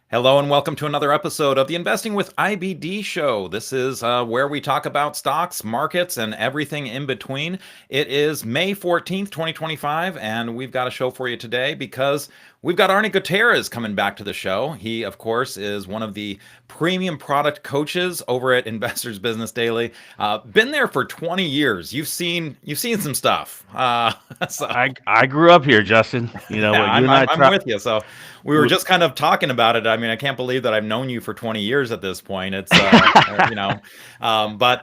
Hello and welcome to another episode of the Investing with IBD show. This is where we talk about stocks, markets, and everything in between. It is May 14th, 2025, and we've got a show for you today because we've got Arnie Gutierrez coming back to the show. He, of course, is one of the premium product coaches over at Investors Business Daily. Been there for 20 years. You've seen some stuff. So I grew up here, Justin. You know, yeah, you and I'm with you. So we were just kind of talking about it. I mean, I can't believe that I've known you for 20 years at this point. It's but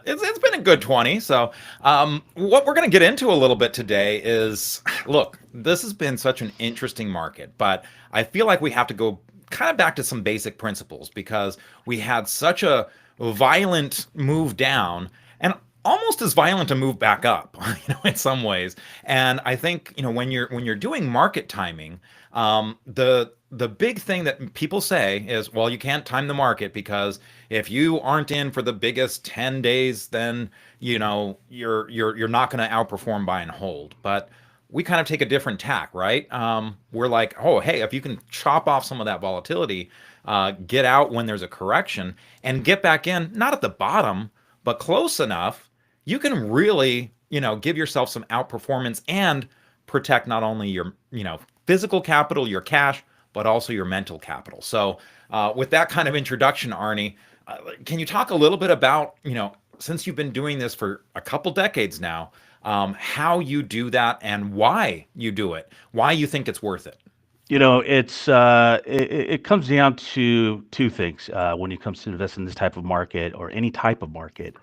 it's been a good 20. So what we're going to get into a little bit today is, look, this has been such an interesting market, but I feel like we have to go kind of back to some basic principles because we had such a violent move down and almost as violent a move back up, in some ways. And I think, when you're doing market timing, the big thing that people say is, well, you can't time the market because if you aren't in for the biggest 10 days, then you're not going to outperform buy and hold. But we kind of take a different tack, right? We're like, oh, hey, if you can chop off some of that volatility, get out when there's a correction and get back in, not at the bottom, but close enough, you can really, give yourself some outperformance and protect not only your, physical capital, your cash, but also your mental capital. So with that kind of introduction, Arnie, can you talk a little bit about, since you've been doing this for a couple decades now, how you do that and why you do it, why you think it's worth it? It comes down to two things when it comes to investing in this type of market or any type of market.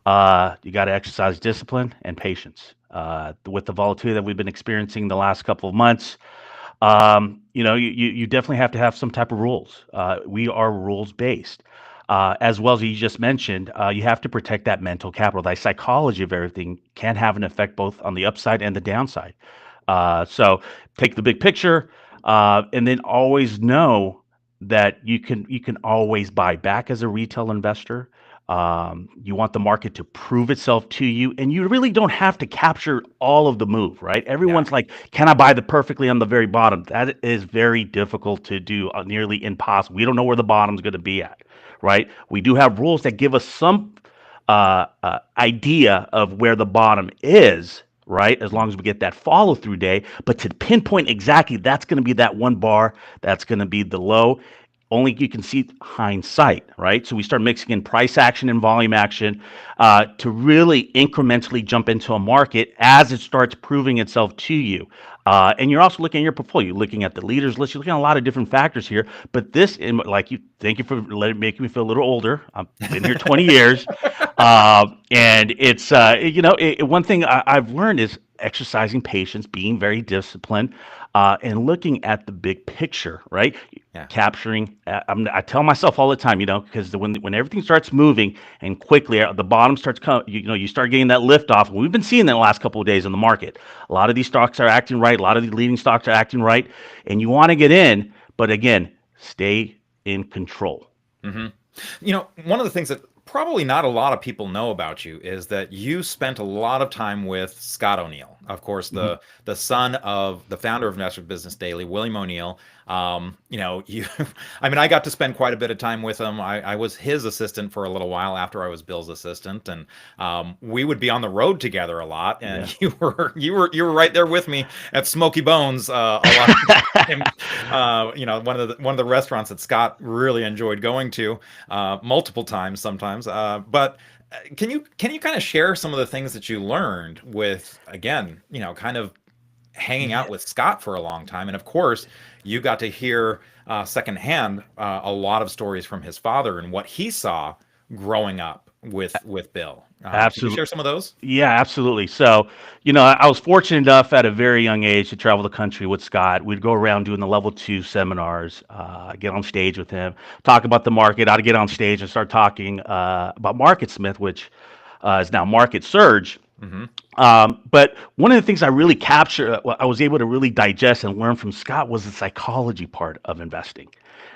You got to exercise discipline and patience. With the volatility that we've been experiencing the last couple of months, you definitely have to have some type of rules. We are rules based. As well as you just mentioned, you have to protect that mental capital. The psychology of everything can have an effect both on the upside and the downside. So take the big picture, and then always know that you can always buy back as a retail investor. You want the market to prove itself to you, and you really don't have to capture all of the move, right? Everyone's like, can I buy the perfectly on the very bottom? That is very difficult to do, nearly impossible. We don't know where the bottom's going to be at, right? We do have rules that give us some idea of where the bottom is, right? As long as we get that follow through day, but to pinpoint exactly, that's going to be that one bar, that's going to be the low. Only you can see hindsight, right? So we start mixing in price action and volume action to really incrementally jump into a market as it starts proving itself to you. And you're also looking at your portfolio, you're looking at the leaders list, you're looking at a lot of different factors here. But this, thank you for making me feel a little older. I've been here 20 years. And it's, one thing I've learned is exercising patience, being very disciplined, and looking at the big picture, right? Yeah. Capturing. I tell myself all the time, because when everything starts moving and quickly, the bottom starts coming. You start getting that lift off. We've been seeing that the last couple of days in the market. A lot of these stocks are acting right. A lot of these leading stocks are acting right, and you want to get in, but again, stay in control. Mm-hmm. One of the things that probably not a lot of people know about you is that you spent a lot of time with Scott O'Neill, of course, the son of the founder of Investors Business Daily, William O'Neill. I got to spend quite a bit of time with him. I was his assistant for a little while after I was Bill's assistant, and we would be on the road together a lot. And you were right there with me at Smoky Bones a lot of the time. One of the restaurants that Scott really enjoyed going to multiple times sometimes. But can you kind of share some of the things that you learned with, again, kind of hanging out with Scott for a long time? And of course, you got to hear secondhand a lot of stories from his father and what he saw growing up with Bill. Absolutely. Can you share some of those? Yeah, absolutely. So, I was fortunate enough at a very young age to travel the country with Scott. We'd go around doing the level 2 seminars, get on stage with him, talk about the market. I'd get on stage and start talking about Market Smith, which is now Market Surge. Mm-hmm. But one of the things I really captured, I was able to really digest and learn from Scott was the psychology part of investing,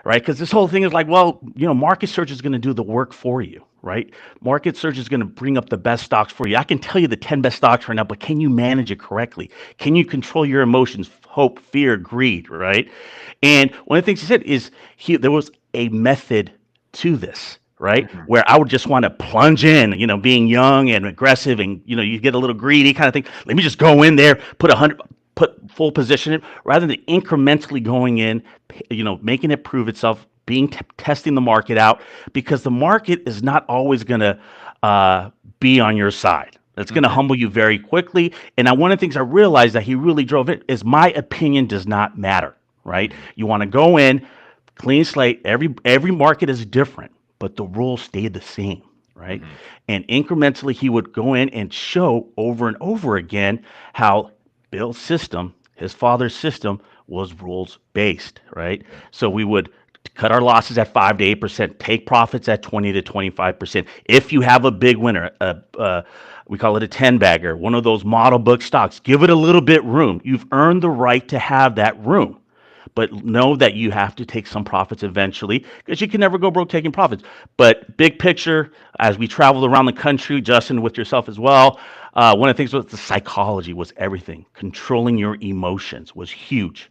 right? Because this whole thing is like, well, market search is going to do the work for you, right? Market search is going to bring up the best stocks for you. I can tell you the 10 best stocks right now, but can you manage it correctly? Can you control your emotions, hope, fear, greed, right? And one of the things he said is there was a method to this, right? Mm-hmm. Where I would just want to plunge in, being young and aggressive, and you get a little greedy kind of thing. Let me just go in there, put full position in, rather than incrementally going in, making it prove itself, testing the market out, because the market is not always going to be on your side. It's going to Mm-hmm. humble you very quickly. And one of the things I realized that he really drove it is my opinion does not matter, right? Mm-hmm. You want to go in, clean slate. Every market is different, but the rules stayed the same, right? Mm-hmm. And incrementally, he would go in and show over and over again how Bill's system, his father's system, was rules based, right? So we would cut our losses at 5 to 8%, take profits at 20 to 25%. If you have a big winner, we call it a 10 bagger, one of those model book stocks, give it a little bit room. You've earned the right to have that room, but know that you have to take some profits eventually, because you can never go broke taking profits. But big picture, as we traveled around the country, Justin, with yourself as well, one of the things was the psychology was everything. Controlling your emotions was huge.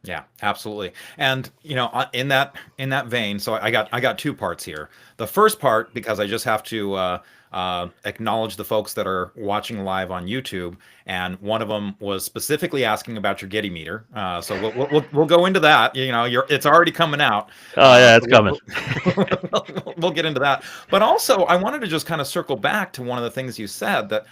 Yeah, absolutely. And in that vein, so I got two parts here. The first part, because I just have to acknowledge the folks that are watching live on YouTube, and one of them was specifically asking about your Getty meter. So we'll go into that. It's already coming out. Oh yeah, So it's coming. we'll get into that. But also, I wanted to just kind of circle back to one of the things you said that.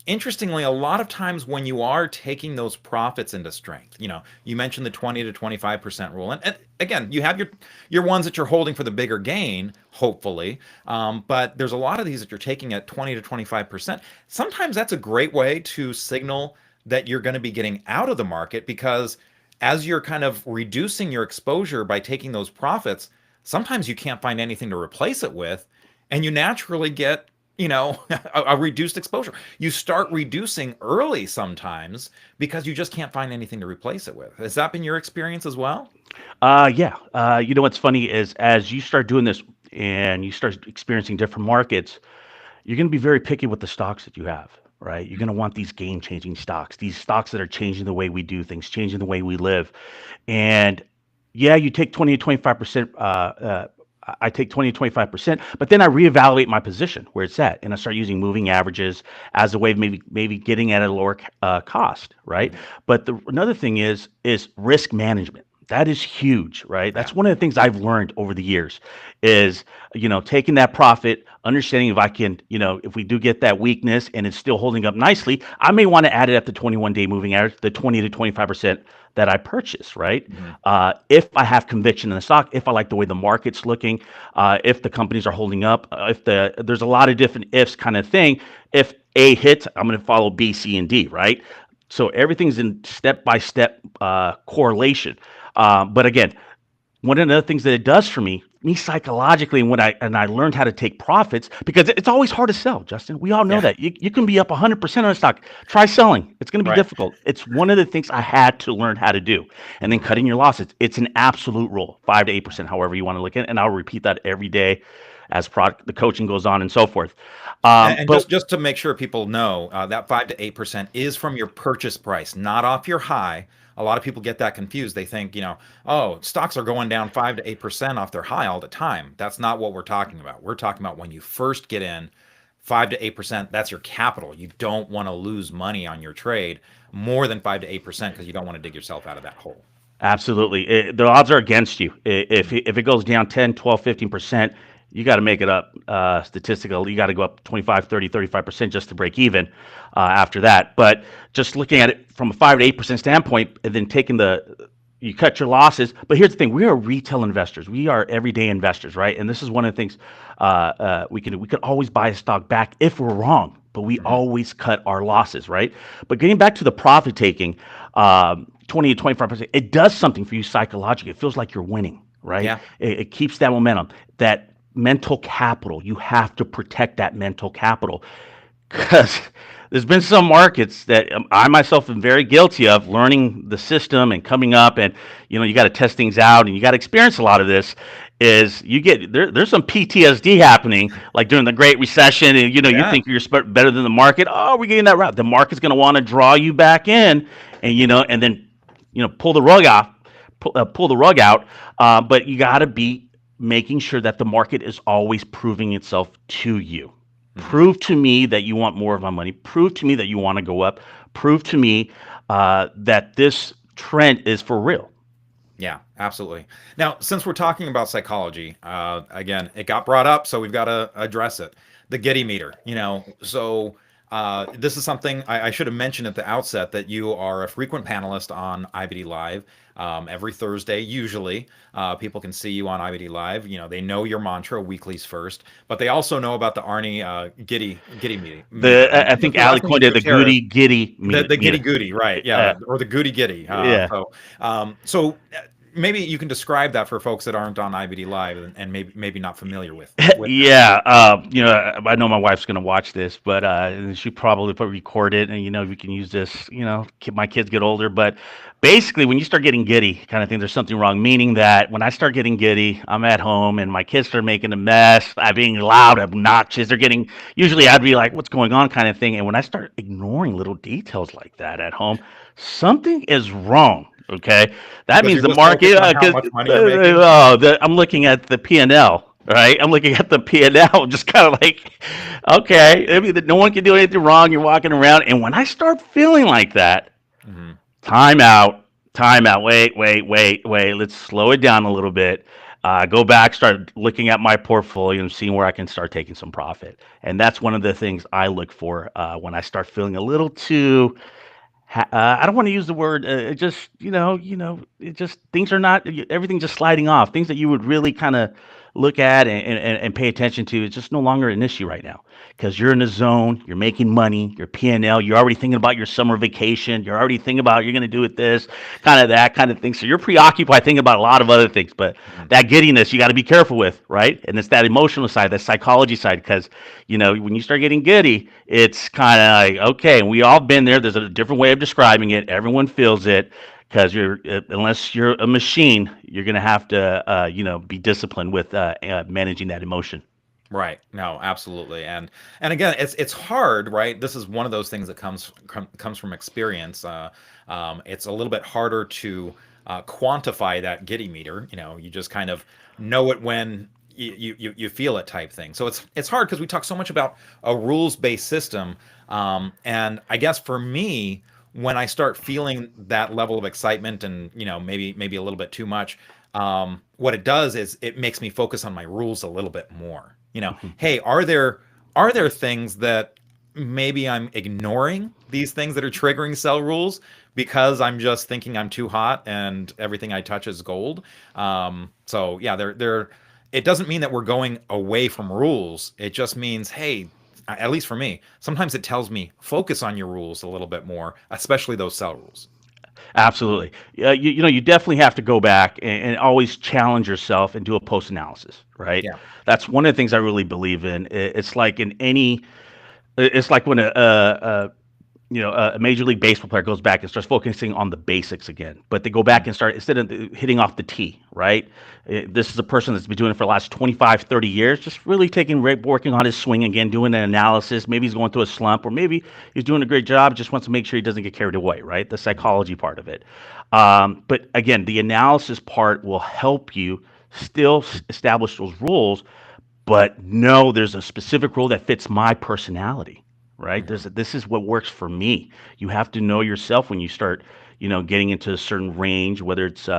Interestingly, a lot of times when you are taking those profits into strength, you mentioned the 20 to 25% rule, and again, you have your ones that you're holding for the bigger gain, hopefully, but there's a lot of these that you're taking at 20 to 25%. Sometimes that's a great way to signal that you're going to be getting out of the market, because as you're kind of reducing your exposure by taking those profits, sometimes you can't find anything to replace it with, and you naturally get a reduced exposure. You start reducing early sometimes because you just can't find anything to replace it with. Has that been your experience as well? Yeah. What's funny is as you start doing this and you start experiencing different markets, you're going to be very picky with the stocks that you have, right? You're going to want these game changing stocks, these stocks that are changing the way we do things, changing the way we live. And yeah, you take 20 to 25%. I take 20 to 25%, but then I reevaluate my position where it's at, and I start using moving averages as a way of maybe getting at a lower cost, right? Mhm. But another thing is risk management. That is huge, right? Yeah. That's one of the things I've learned over the years is, taking that profit, understanding if I can, if we do get that weakness and it's still holding up nicely, I may want to add it at the 21-day moving average, the 20 to 25% that I purchase, right? Mhm. If I have conviction in the stock, if I like the way the market's looking, if the companies are holding up, there's a lot of different ifs kind of thing. If A hits, I'm going to follow B, C, and D, right? So everything's in step-by-step correlation. But again, one of the other things that it does for me psychologically, and I learned how to take profits, because it's always hard to sell, Justin. We all know Yeah. that. You can be up 100% on a stock. Try selling. It's going to be Right. difficult. It's one of the things I had to learn how to do. And then Mhm. cutting your losses. It's an absolute rule, 5 to 8%, however you want to look at it. And I'll repeat that every day as the coaching goes on and so forth. And But just to make sure people know, that 5 to 8% is from your purchase price, not off your high. A lot of people get that confused. They think, oh, stocks are going down 5 to 8% off their high all the time. That's not what we're talking about. We're talking about when you first get in, 5 to 8%. That's your capital. You don't want to lose money on your trade more than 5 to 8% because you don't want to dig yourself out of that hole. absolutely. The odds are against you. If it goes down 10, 12, 15%, you got to make it up statistical. You got to go up 25, 30, 35% just to break even after that. But just looking at it from a 5 to 8% standpoint, and then you cut your losses. But here's the thing: we are retail investors. We are everyday investors, right? And this is one of the things we could always buy a stock back if we're wrong, but we Mhm. always cut our losses, right? But getting back to the profit taking, 20 to 25%, it does something for you psychologically. It feels like you're winning, right? Yeah. It keeps that momentum, that mental capital. You have to protect that mental capital. because there's been some markets that I myself am very guilty of learning the system and coming up, and you got to test things out and you got to experience a lot of this. Is you get there's some PTSD happening like during the Great Recession, and you Yeah. think you're better than the market. Oh, we're getting that route. The market's going to want to draw you back in, and and then pull the rug off, pull the rug out. But you got to be making sure that the market is always proving itself to you. Mhm. Prove to me that you want more of my money. Prove to me that you want to go up. Prove to me that this trend is for real. Yeah, absolutely. Now, since we're talking about psychology, again, it got brought up, so we've got to address it. The Giddy meter, So this is something I should have mentioned at the outset that you are a frequent panelist on IBD Live every Thursday. Usually, people can see you on IBD Live. They know your mantra, weeklies first, but they also know about the Arnie Giddy meter. I think The Ali last name is coined it the Gutierrez. Goody Giddy The Giddy meter. Goody, right? Yeah, Uh, or the Goody Giddy. yeah. Maybe you can describe that for folks that aren't on IBD Live and maybe not familiar with that. Yeah, I know my wife's gonna watch this, but she probably put record it, and we can use this. My kids get older, but basically, when you start getting giddy, kind of thing, there's something wrong. Meaning that when I start getting giddy, I'm at home, and my kids start making a mess, being loud, obnoxious. They're getting usually I'd be like, "What's going on?" kind of thing, and when I start ignoring little details like that at home, something is wrong. Okay, that Because means you're the just market. focused on how much money you're making. I'm looking at the P&L, right? I'm looking at the P&L, just kind of like, okay, I mean, no one can do anything wrong. You're walking around, and when I start feeling like that, Hmm. time out, time out. Wait. Let's slow it down a little bit. Go back, start looking at my portfolio and seeing where I can start taking some profit. And that's one of the things I look for when I start feeling a little too I don't want to use the word. It just, it just things are not everything just sliding off. Things that you would really kind of look at and pay attention to. It's just no longer an issue right now because you're in the zone. You're making money. You're P&L. You're already thinking about your summer vacation. You're already thinking about you're going to do it this kind of that kind of thing. So you're preoccupied thinking about a lot of other things. But Hmm. that giddiness you got to be careful with, right? And it's that emotional side, that psychology side, because when you start getting giddy, it's kind of like, okay, and we all been there. There's a different way of describing it. Everyone feels it because unless you're a machine, you're going to have to, be disciplined with managing that emotion. Right. No, absolutely. And again, it's hard, right? This is one of those things that comes from experience. It's a little bit harder to quantify that Giddy meter. You just kind of know it when you feel it, type thing. So it's hard because we talk so much about a rules based system. And I guess for me, when I start feeling that level of excitement and maybe a little bit too much, what it does is it makes me focus on my rules a little bit more. Hey, are there things that maybe I'm ignoring, these things that are triggering sell rules because I'm just thinking I'm too hot and everything I touch is gold. So yeah, they're it doesn't mean that we're going away from rules. It just means, hey, at least for me, sometimes it tells me focus on your rules a little bit more, especially those sell rules. Absolutely. You definitely have to go back and always challenge yourself and do a post analysis, right? Yeah. That's one of the things I really believe in. It's like in any, it's like when a major league baseball player goes back and starts focusing on the basics again, but they go back and start instead of hitting off the tee, right? This is a person that's been doing it for the last 25, 30 years, just really working on his swing again, doing an analysis. Maybe he's going through a slump, or maybe he's doing a great job, just wants to make sure he doesn't get carried away, right? The psychology part of it. But again, the analysis part will help you still establish those rules, but no, there's a specific rule that fits my personality, right? Mhm. This is what works for me. You have to know yourself when you start, getting into a certain range, whether it's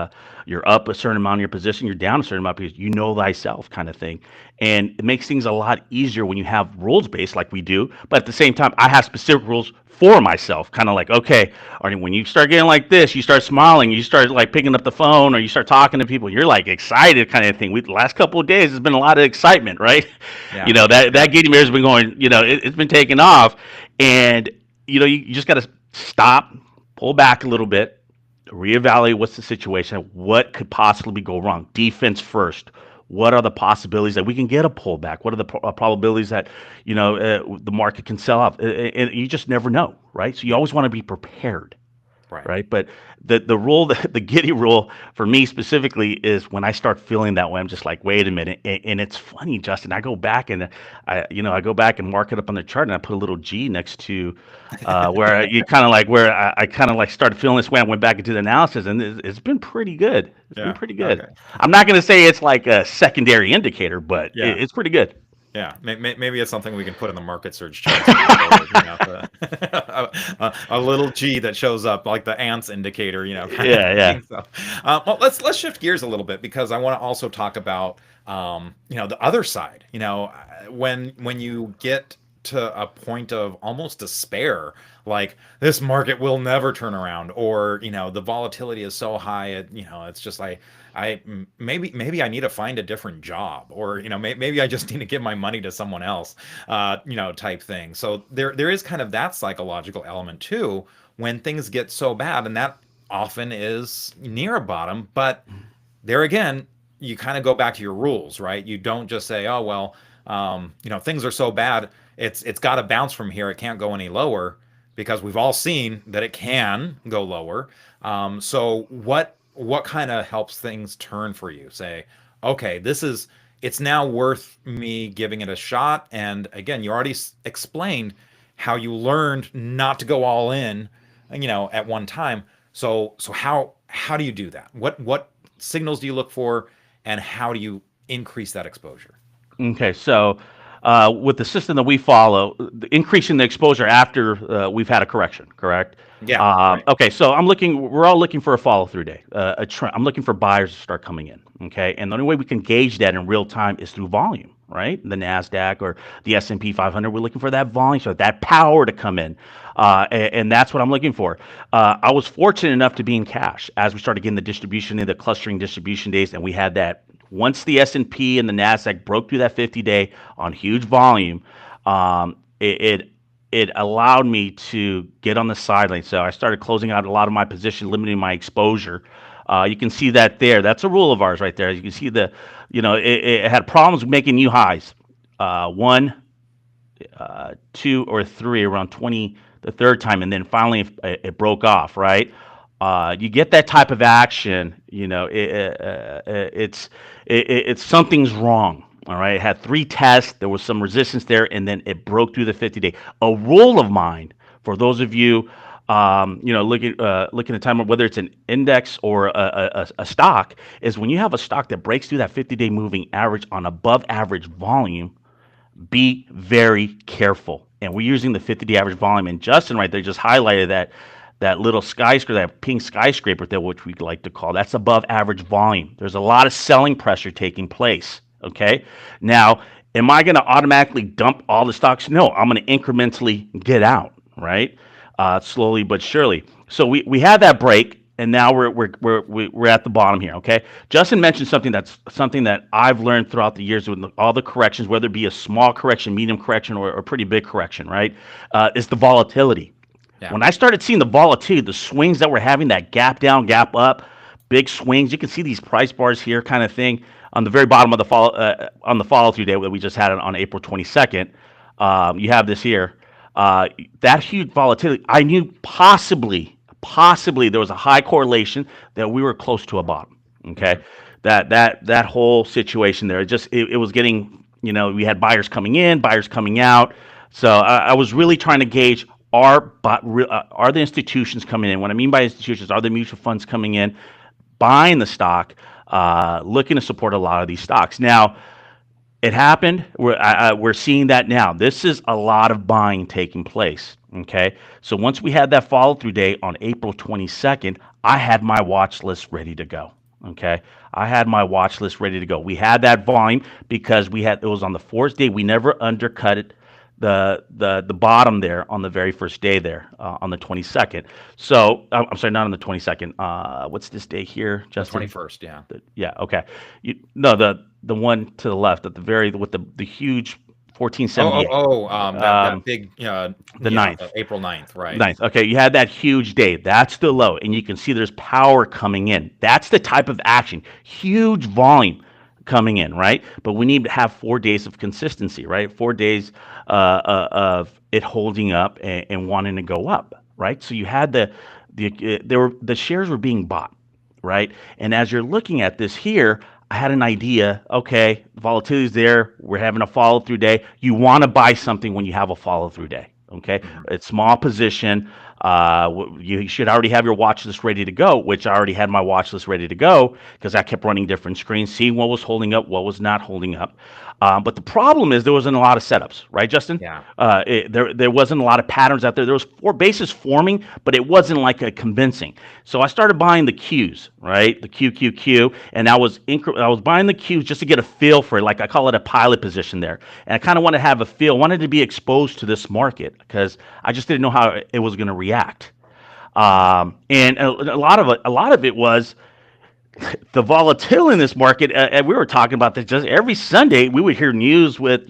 you're up a certain amount in your position, you're down a certain amount because you know thyself kind of thing. And it makes things a lot easier when you have rules based like we do. But at the same time, I have specific rules for myself, kind of like, okay, Arnie, when you start getting like this, you start smiling, you start like picking up the phone or you start talking to people, you're like excited kind of thing. The last couple of days, there's been a lot of excitement, right? Yeah. That Giddy Mare's been going, it's been taking off. And, you just got to stop, pull back a little bit, reevaluate what's the situation, what could possibly go wrong. Defense first. what are the possibilities that we can get a pullback? What are the probabilities that the market can sell off? And you just never know, right? So you Yeah. always want to be prepared, Right. right? But the rule, the Giddy rule for me specifically is when I start feeling that way, I'm just like, wait a minute. And it's funny, Justin. I go back and I go back and mark it up on the chart, and I put a little G next to you kind of like where I kind of like started feeling this way. I went back into the analysis, and it's been pretty good. It's been Yeah. pretty good. Okay. I'm not going to say it's like a secondary indicator, but Yeah. it's pretty good. Yeah, maybe it's something we can put in the market search charts moving forward. A little G that shows up like the ants indicator, kind of Yeah, thing. yeah. So, well, let's shift gears a little bit because I want to also talk about, the other side. When you get to a point of almost despair, like this market will never turn around, or the volatility is so high, it's just like maybe I need to find a different job, or maybe I just need to give my money to someone else, type thing. So there is kind of that psychological element too when things get so bad, and that often is near a bottom. But there again, you kind of go back to your rules, right? You don't just say, oh well, things are so bad, it's got to bounce from here, it can't go any lower, because we've all seen that it can go lower. So what kind of helps things turn for you? Say, okay, it's now worth me giving it a shot. And again, you already explained how you learned not to go all in, at one time. So how do you do that? What signals do you look for, and how do you increase that exposure? Okay, so with the system that we follow, increasing the exposure after we've had a correction, correct? Yeah, right. Okay, so we're all looking for a follow through day, a trend. I'm looking for buyers to start coming in. Okay, and the only way we can gauge that in real time is through volume, right? The Nasdaq or the S&P 500, we're looking for that volume, so that power to come in, and that's what I'm looking for. I was fortunate enough to be in cash as we started getting the distribution in the clustering distribution days, and we had that. Once the S&P and the Nasdaq broke through that 50-day on huge volume, it allowed me to get on the sideline. So I started closing out a lot of my position, limiting my exposure. You can see that there. That's a rule of ours right there. You can see it had problems making new highs. One, two, or three around 20 the third time, and then finally it broke off, right? You get that type of action, it's something's wrong. All right, it had three tests. There was some resistance there, and then it broke through the 50-day. A rule of mine for those of you, looking at time, whether it's an index or a stock, is when you have a stock that breaks through that 50-day moving average on above average volume, be very careful. And we're using the 50-day average volume. And Justin right there just highlighted that little skyscraper, that pink skyscraper there, which we like to call, that's above average volume. There's a lot of selling pressure taking place. Okay. Now, am I going to automatically dump all the stocks? No, I'm going to incrementally get out, right? Slowly but surely. So we had that break, and now we're at the bottom here. Okay. Justin mentioned something that I've learned throughout the years with all the corrections, whether it be a small correction, medium correction, or a pretty big correction, right? Is the volatility. Yeah. When I started seeing the volatility, the swings that we're having, that gap down, gap up, big swings, you can see these price bars here, kind of thing, on the very bottom of the follow through day that we just had on April 22nd. You have this here, that huge volatility. I knew possibly there was a high correlation that we were close to a bottom. Okay, that whole situation there, it was getting, we had buyers coming in, buyers coming out. So I was really trying to gauge, are the institutions coming in? What I mean by institutions, are the mutual funds coming in, buying the stock, looking to support a lot of these stocks. Now, it happened. We're seeing that now. This is a lot of buying taking place. Okay, so once we had that follow through day on April 22nd, I had my watch list ready to go. Okay, I had my watch list ready to go. We had that volume because it was on the fourth day. We never undercut it. The bottom there on the very first day there, on the 22nd. So I'm sorry, not on the 22nd. What's this day here, Justin? The 21st, yeah. Yeah, okay. The one to the left at the very with the huge 1478. That big, the 9th. April 9th, right? 9th. Okay, you had that huge day. That's the low, and you can see there's power coming in. That's the type of action. Huge volume. coming in, right? But we need to have 4 days of consistency, right? 4 days of it holding up and wanting to go up, right? So you had the shares were being bought, right? And as you're looking at this here, I had an idea. Okay, volatility's there. We're having a follow through day. You want to buy something when you have a follow through day. Okay, it's small position. You should already have your watch list ready to go, which I already had my watch list ready to go because I kept running different screens, seeing what was holding up, what was not holding up. But the problem is there wasn't a lot of setups, right, Justin? Yeah. There wasn't a lot of patterns out there. There was 4 bases forming, but it wasn't like a convincing. So I started buying the Qs, right? The Q, and I was buying the Qs just to get a feel for it. Like I call it a pilot position there, and I kind of wanted to have a feel, wanted to be exposed to this market because I just didn't know how it was going to react. And a lot of it was the volatility in this market, and we were talking about this just every Sunday. We would hear news with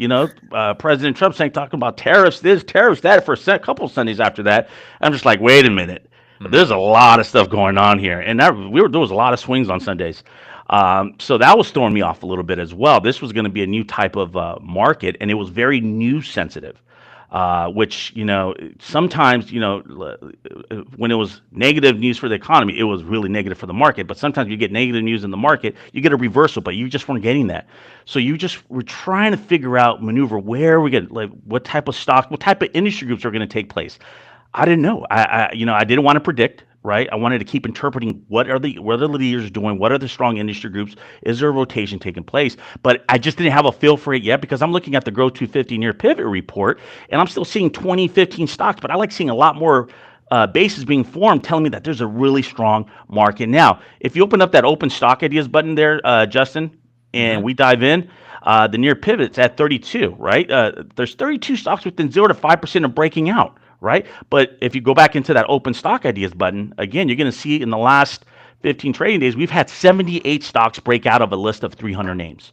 President Trump talking about tariffs this, tariffs that for a couple of Sundays after that. I'm just like, wait a minute, there's a lot of stuff going on here, and there was a lot of swings on Sundays. So that was throwing me off a little bit as well. This was going to be a new type of market, and it was very news sensitive. Which, sometimes, when it was negative news for the economy, it was really negative for the market. But sometimes you get negative news in the market, you get a reversal, but you just weren't getting that. So you just were trying to figure out, maneuver, where we get, like, what type of stock, what type of industry groups are going to take place. I didn't know. I didn't want to predict. Right, I wanted to keep interpreting what are the leaders doing, what are the strong industry groups, is there a rotation taking place? But I just didn't have a feel for it yet because I'm looking at the Grow 250 near pivot report, and I'm still seeing 20, 15 stocks, but I like seeing a lot more bases being formed, telling me that there's a really strong market now. If you open up that open stock ideas button there, Justin, and we dive in. The near pivot's at 32, right? There's 32 stocks within 0 to 5% of breaking out. Right? But if you go back into that open stock ideas button, again, you're going to see in the last 15 trading days, we've had 78 stocks break out of a list of 300 names.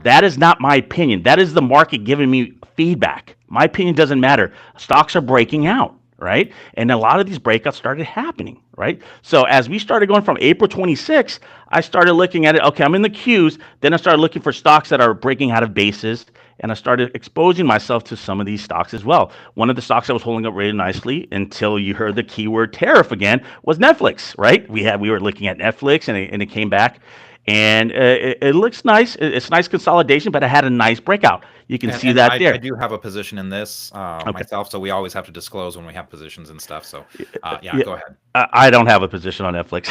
That is not my opinion. That is the market giving me feedback. My opinion doesn't matter. Stocks are breaking out, right? And a lot of these breakouts started happening, right? So as we started going from April 26th, I started looking at it. Okay, I'm in the Qs. Then I started looking for stocks that are breaking out of bases. And I started exposing myself to some of these stocks as well. One of the stocks that was holding up really nicely until you heard the keyword tariff again was Netflix, right? We were looking at Netflix, and it came back, and it looks nice. It's nice consolidation, but it had a nice breakout. You can see that there. I do have a position in this myself, so we always have to disclose when we have positions and stuff. So go ahead. I don't have a position on Netflix.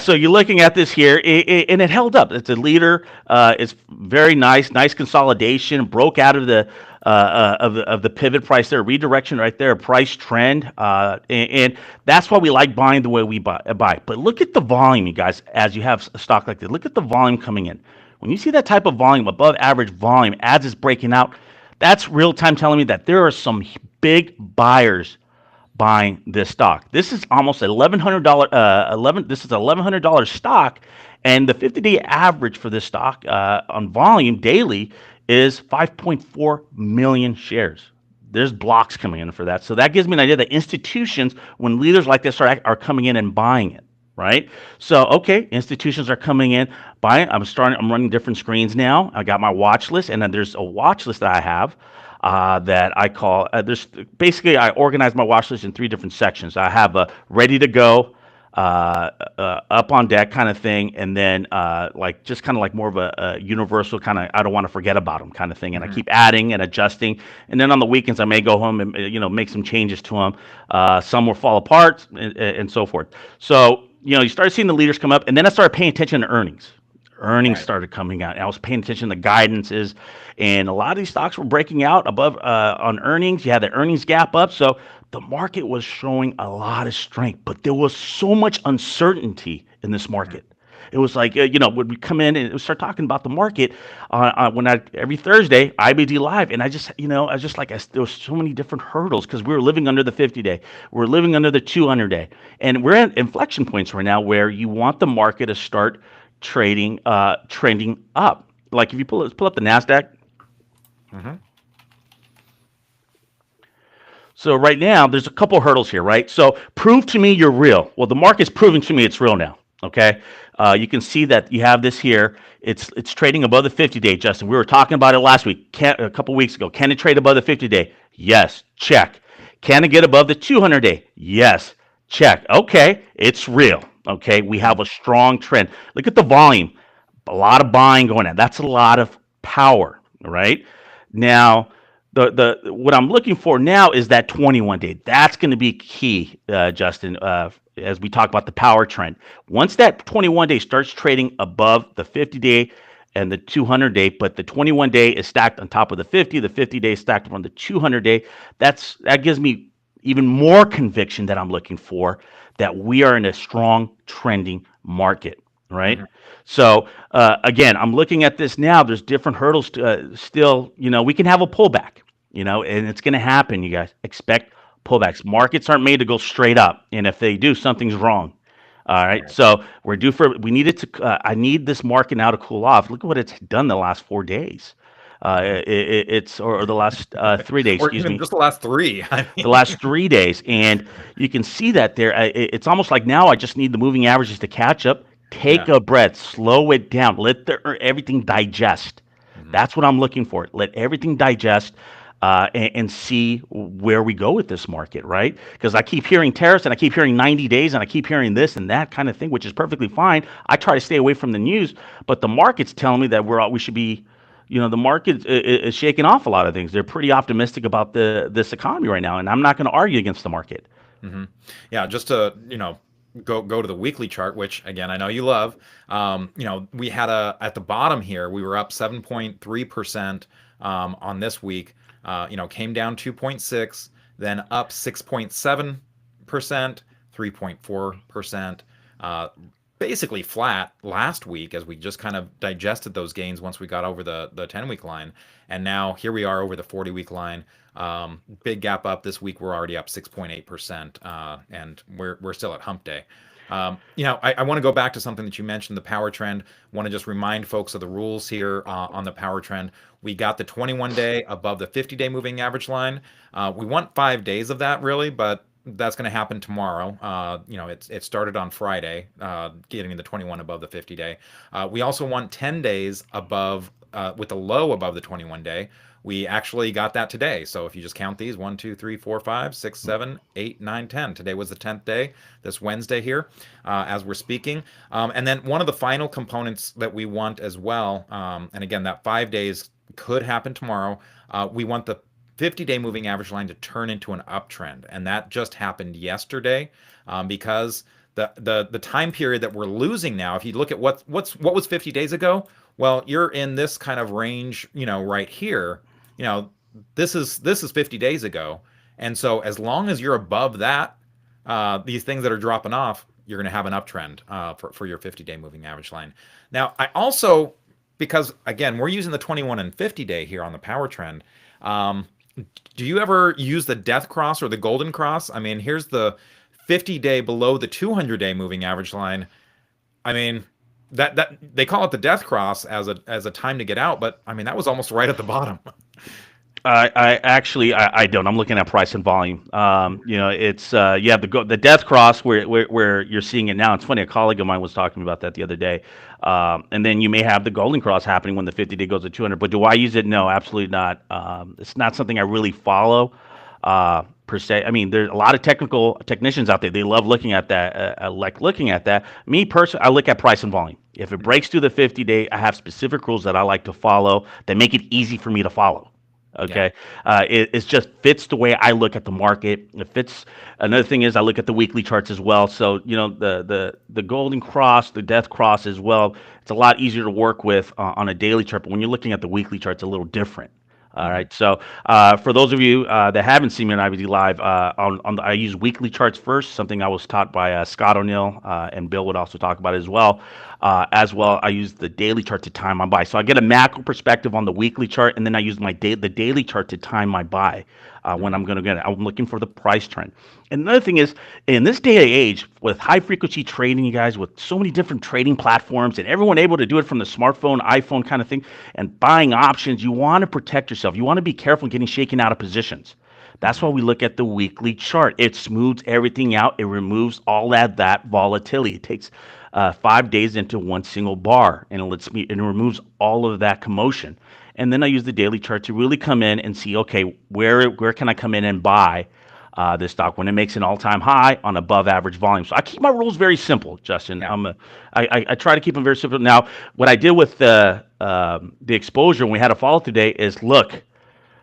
So you're looking at this here, and it held up. It's a leader. It's very nice consolidation. Broke out of the pivot price there, redirection right there, price trend, and that's why we like buying the way we buy. But look at the volume, you guys. As you have a stock like this, look at the volume coming in. When you see that type of volume, above average volume, as it's breaking out, that's real time telling me that there are some big buyers buying this stock. This is almost $1,100. This is $1,100 stock, and the 50-day average for this stock on volume daily is 5.4 million shares. There's blocks coming in for that, so that gives me an idea that institutions, when leaders like this are coming in and buying it. Right? So, okay, institutions are coming in, buying. I'm running different screens now. I got my watch list, and then there's a watch list that I have that I call, I organize my watch list in 3 different sections. I have a ready to go, up on deck kind of thing, and then just kind of like more of a universal kind of, I don't want to forget about them kind of thing, and I keep adding and adjusting, and then on the weekends I may go home and make some changes to them. Some will fall apart and so forth. So you started seeing the leaders come up, and then I started paying attention to earnings. Earnings started coming out. I was paying attention to guidances, and a lot of these stocks were breaking out above on earnings. You had the earnings gap up, so the market was showing a lot of strength, but there was so much uncertainty in this market. It was like, when we come in and start talking about the market every Thursday, IBD Live, and there was so many different hurdles because we were living under the 50-day. We're living under the 200-day. And we're at inflection points right now where you want the market to start trending up. Like if you pull up the NASDAQ. So right now, there's a couple hurdles here, right? So prove to me you're real. Well, the market's proving to me it's real now. Okay, you can see that you have this here. It's trading above the 50-day. Justin, we were talking about it last week, a couple weeks ago. Can it trade above the 50-day? Yes, check. Can it get above the 200-day? Yes, check. Okay, it's real. Okay, we have a strong trend. Look at the volume. A lot of buying going on. That's a lot of power, right? Now, the what I'm looking for now is that 21 day. That's going to be key, Justin. As we talk about the power trend, once that 21 day starts trading above the 50-day and the 200-day, but the 21 day is stacked on top of the 50-day is stacked on the 200-day. That gives me even more conviction that I'm looking for that we are in a strong trending market, right? Mhm. So again, I'm looking at this now. There's different hurdles still. We can have a pullback, and it's going to happen. You guys expect pullbacks. Markets aren't made to go straight up, and if they do, something's wrong. All right, Right. so we're due for. We needed to. I need this market now to cool off. Look at what it's done the last 4 days. Mhm. It's or the last 3 days. Or Excuse even me, just the last three. I the mean, last 3 days, and you can see that there. It's almost like now I just need the moving averages to catch up. Take yeah. a breath, slow it down, let everything digest. Mhm. That's what I'm looking for. Let everything digest, and see where we go with this market, right? Because I keep hearing tariffs, and I keep hearing 90 days, and I keep hearing this and that kind of thing, which is perfectly fine. I try to stay away from the news, but the market's telling me that we should be. The market is shaking off a lot of things. They're pretty optimistic about this economy right now, and I'm not going to argue against the market. Mhm. Yeah, just to, go to the weekly chart, which again I know you love. We had at the bottom here, we were up 7.3% on this week. Came down 2.6, then up 6.7%, 3.4%. Basically flat last week as we just kind of digested those gains once we got over the 10-week line. And now here we are over the 40-week line. Big gap up this week. We're already up 6.8%, and we're still at hump day. I want to go back to something that you mentioned, the power trend. Want to just remind folks of the rules here on the power trend. We got the 21-day above the 50-day moving average line. We want 5 days of that, really, but that's going to happen tomorrow. It started on Friday, getting the 21 above the 50-day. We also want 10 days above, with the low above the 21-day. We actually got that today. So if you just count these, 1, 2, 3, 4, 5, 6, 7, 8, 9, 10. Today was the 10th day, this Wednesday here, as we're speaking. And then one of the final components that we want as well, and again, that 5 days could happen tomorrow. We want the 50-day moving average line to turn into an uptrend, and that just happened yesterday, because the time period that we're losing now, if you look at what was 50 days ago, well, you're in this kind of range, right here. you know this is 50 days ago, and so as long as you're above that, these things that are dropping off, you're going to have an uptrend for your 50-day moving average line. Now, I also, because again, we're using the 21 and 50 day here on the power trend. um, do you ever use the death cross or the golden cross? I mean, here's the 50-day below the 200-day moving average line. I mean, that they call it the death cross as a time to get out, but I mean that was almost right at the bottom. I don't. I'm looking at price and volume. It's you have the death cross where you're seeing it now. It's funny. A colleague of mine was talking about that the other day. And then you may have the golden cross happening when the 50-day goes to 200. But do I use it? No, absolutely not. It's not something I really follow per se. I mean, there's a lot of technicians out there. They love looking at that. I like looking at that. Me personally, I look at price and volume. If it breaks through the 50-day, I have specific rules that I like to follow that make it easy for me to follow. Yeah. Okay, it just fits the way I look at the market. It fits. Another thing is I look at the weekly charts as well. So the golden cross, the death cross as well. It's a lot easier to work with on a daily chart, but when you're looking at the weekly chart, it's a little different. All Hmm. right. So for those of you that haven't seen me on IBD Live, I use weekly charts first, something I was taught by Scott O'Neill, and Bill would also talk about it as well. I use the daily chart to time my buy. So I get a macro perspective on the weekly chart, and then I use the daily chart to time my buy when I'm going to get it. I'm looking for the price trend. And another thing is, in this day and age, with high frequency trading, you guys, with so many different trading platforms and everyone able to do it from the smartphone, iPhone kind of thing, and buying options, you want to protect yourself. You want to be careful getting shaken out of positions. That's Hmm. why we look at the weekly chart. It smooths everything out. It removes all that volatility. It takes 5 days into one single bar, and it lets me and it removes all of that commotion. And then I use the daily chart to really come in and see, okay, where can I come in and buy this stock when it makes an all-time high on above average volume. So I keep my rules very simple, Justin. Yeah. I try to keep them very simple. Now, what I did with the exposure when we had a follow today is look.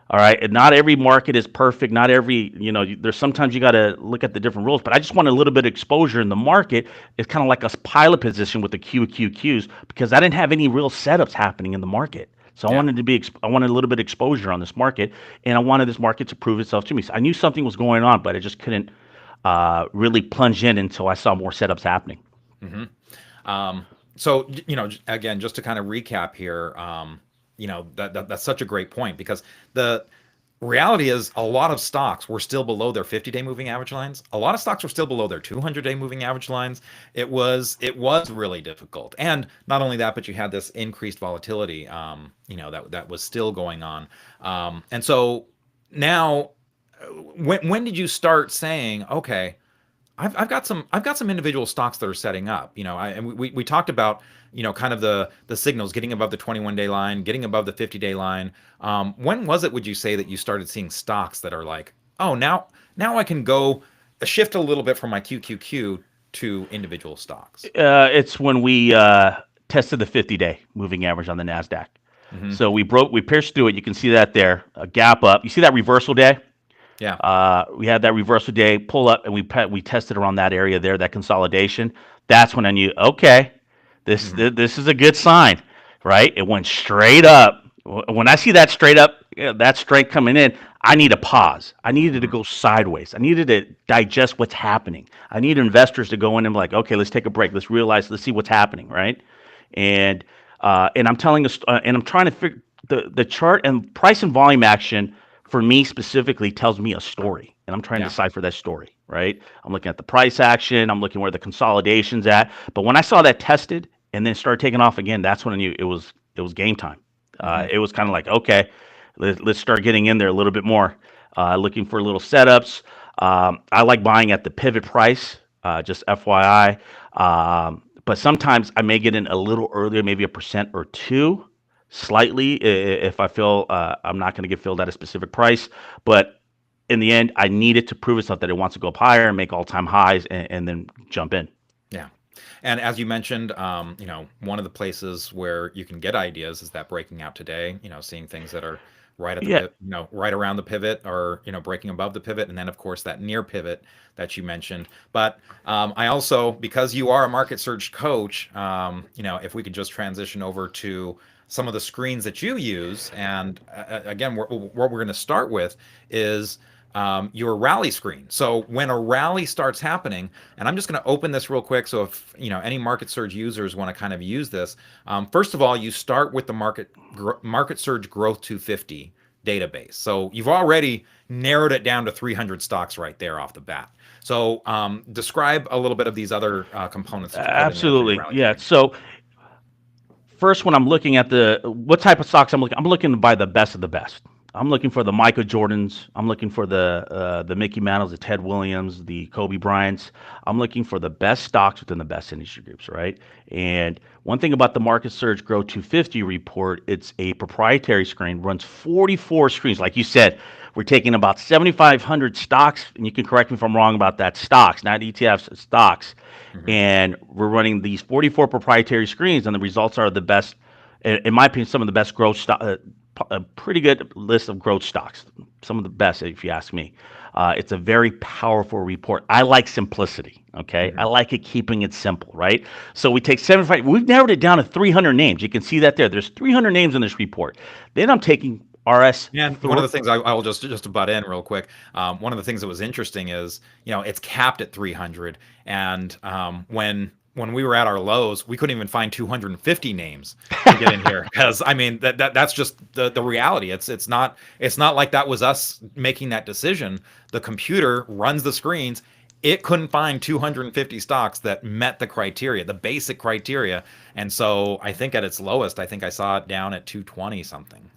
All right, and not every market is perfect. Not every, there's sometimes you got to look at the different rules. But I just want a little bit of exposure in the market. It's kind of like a pilot position with the QQQs because I didn't have any real setups happening in the market. So Yeah. I wanted a little bit of exposure on this market, and I wanted this market to prove itself to me. So I knew something was going on, but I just couldn't really plunge in until I saw more setups happening. So, again, just to kind of recap here, that's such a great point because the reality is a lot of stocks were still below their 50-day moving average lines. A lot of stocks were still below their 200-day moving average lines. It was really difficult. And not only that, but you had this increased volatility, that was still going on. And so now, when did you start saying, okay, I've got some individual stocks that are setting up. And we talked about kind of the signals getting above the 21-day line, getting above the 50-day line. When was it? Would you say that you started seeing stocks that are like, oh, now I can go shift a little bit from my QQQ to individual stocks? It's when we tested the 50-day moving average on the Nasdaq. So we pierced through it. You can see that there, a gap up. You see that reversal day? Yeah. We had that reversal day pull up, and we tested around that area there, that consolidation. That's when I knew, okay, this is a good sign, right? It went straight up. When I see that straight up, that strength coming in, I need a pause. I needed to go sideways. I needed to digest what's happening. I need investors to go in and be like, okay, let's take a break. Let's see what's happening, right? And I'm telling us, and I'm trying to figure the chart and price and volume action for me specifically tells me a story, and I'm trying to decipher that story, right? I'm looking at the price action, I'm looking where the consolidation's at. But when I saw that tested and then started taking off again, that's when I knew it was game time. It was kind of like, okay, let's start getting in there a little bit more, looking for little setups. I like buying at the pivot price, just FYI. But sometimes I may get in a little earlier, maybe 1% or 2%. Slightly if I feel I'm not going to get filled at a specific price. But in the end, I need it to prove itself that it wants to go up higher and make all-time highs and then jump in. Yeah. And as you mentioned, one of the places where you can get ideas is that breaking out today, seeing things that are right at the right around the pivot or, breaking above the pivot. And then, of course, that near pivot that you mentioned. But I also, because you are a market surge coach, if we could just transition over to some of the screens that you use. And again, what we're going to start with is your rally screen. So when a rally starts happening, and I'm just going to open this real quick. So if any market surge users want to kind of use this, first of all, you start with the market surge growth 250 database. So you've already narrowed it down to 300 stocks right there off the bat. So describe a little bit of these other components. Absolutely. Yeah. So first, when I'm looking at what type of stocks I'm looking to buy the best of the best. I'm looking for the Michael Jordans. I'm looking for the Mickey Mantles, the Ted Williams, the Kobe Bryants. I'm looking for the best stocks within the best industry groups, right? And one thing about the Market Surge Grow 250 report, it's a proprietary screen, runs 44 screens. Like you said, we're taking about 7,500 stocks, and you can correct me if I'm wrong about that, stocks, not ETFs, stocks. And we're running these 44 proprietary screens, and the results are the best, in my opinion, some of the best growth stock, a pretty good list of growth stocks, some of the best, if you ask me. It's a very powerful report. I like simplicity, okay? I like it keeping it simple, right? So we take 75, we've narrowed it down to 300 names. You can see that there. There's 300 names in this report. Then I'm taking RS. And one of the things I will just to butt in real quick. One of the things that was interesting is, it's capped at 300. And when we were at our lows, we couldn't even find 250 names to get in here because I mean that's just the reality. It's not like that was us making that decision. The computer runs the screens. It couldn't find 250 stocks that met the criteria, the basic criteria. And so I think at its lowest, I think I saw it down at 220 something.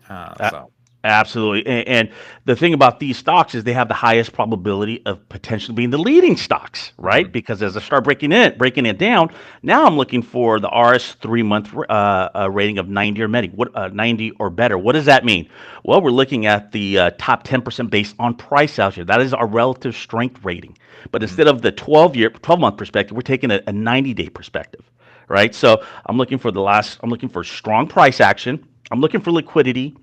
Absolutely. And the thing about these stocks is they have the highest probability of potentially being the leading stocks, right? Mhm. Because as I start breaking it down, now I'm looking for the RS 3 month rating of 90 or better. 90 or better. What does that mean? Well, we're looking at the top 10% based on price out here. That is our relative strength rating. But Mhm. instead of the 12-month perspective, we're taking a 90-day perspective, right? So I'm looking for strong price action. I'm looking for liquidity.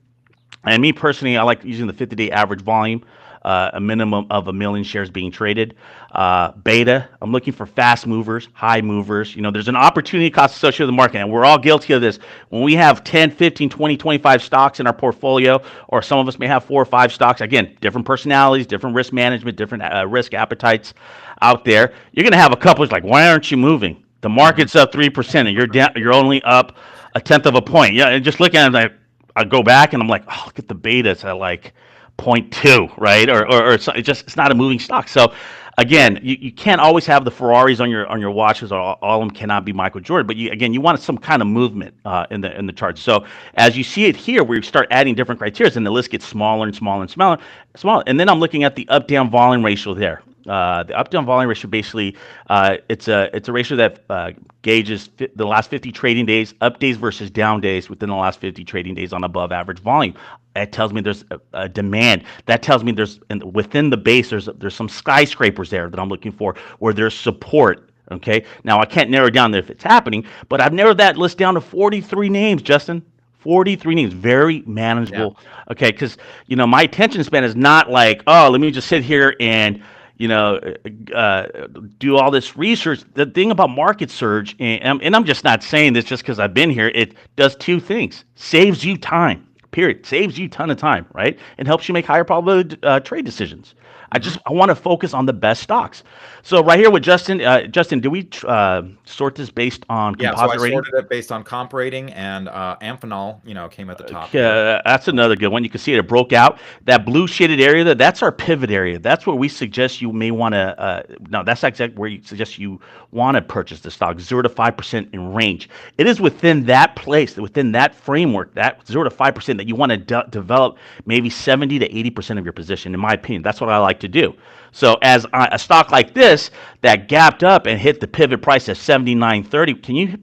And me personally, I like using the 50-day average volume, a minimum of 1 million shares being traded. Beta, I'm looking for fast movers, high movers. There's an opportunity cost associated with the market, and we're all guilty of this. When we have 10, 15, 20, 25 stocks in our portfolio, or some of us may have 4 or 5 stocks, again, different personalities, different risk management, different risk appetites out there, you're going to have a couple who's like, why aren't you moving? The Mhm. market's up 3%, and you're only up a tenth of a point. Yeah, and just looking at it, like, I go back and I'm like, oh, look at the beta. It's at like point 0.2, right? Or it's not a moving stock. So again, you can't always have the Ferraris on your watches, or all of them cannot be Michael Jordan. But you want some kind of movement in the chart. So as you see it here, we start adding different criteria, and the list gets smaller and smaller and smaller. And then I'm looking at the up down volume ratio there. The up down volume ratio basically it's a ratio that gauges the last 50 trading days, up days versus down days within the last 50 trading days on above average volume. That tells me there's a demand. That tells me within the base there's some skyscrapers there that I'm looking for where there's support. Okay, now I can't narrow down if it's happening, but I've narrowed that list down to 43 names, Justin. 43 names, very Yeah. manageable. Okay, because my attention span is not like, oh, let me just sit here and you know, do all this research. The thing about market surge, and I'm just not saying this just because I've been here, it does 2 things: saves you time. Period. Saves you a ton of time, right? And helps you make higher probability trade decisions. Mhm. I want to focus on the best stocks. So right here with Justin, Justin, do we sort this based on Yeah, so I composite rating? sorted it based on comp rating, and Amphenol, came at the top here. That's another good one. You can see it broke out. That blue shaded area there, that's our pivot area. That's where we suggest you may want to, no, that's exactly where you suggest you want to purchase the stock, 0 to 5% in range. It is within that place, within that framework, that 0 to 5% that you want to develop maybe 70 to 80% of your position, in my opinion. That's what I like to do. So as a stock like this that gapped up and hit the pivot price at 79.30,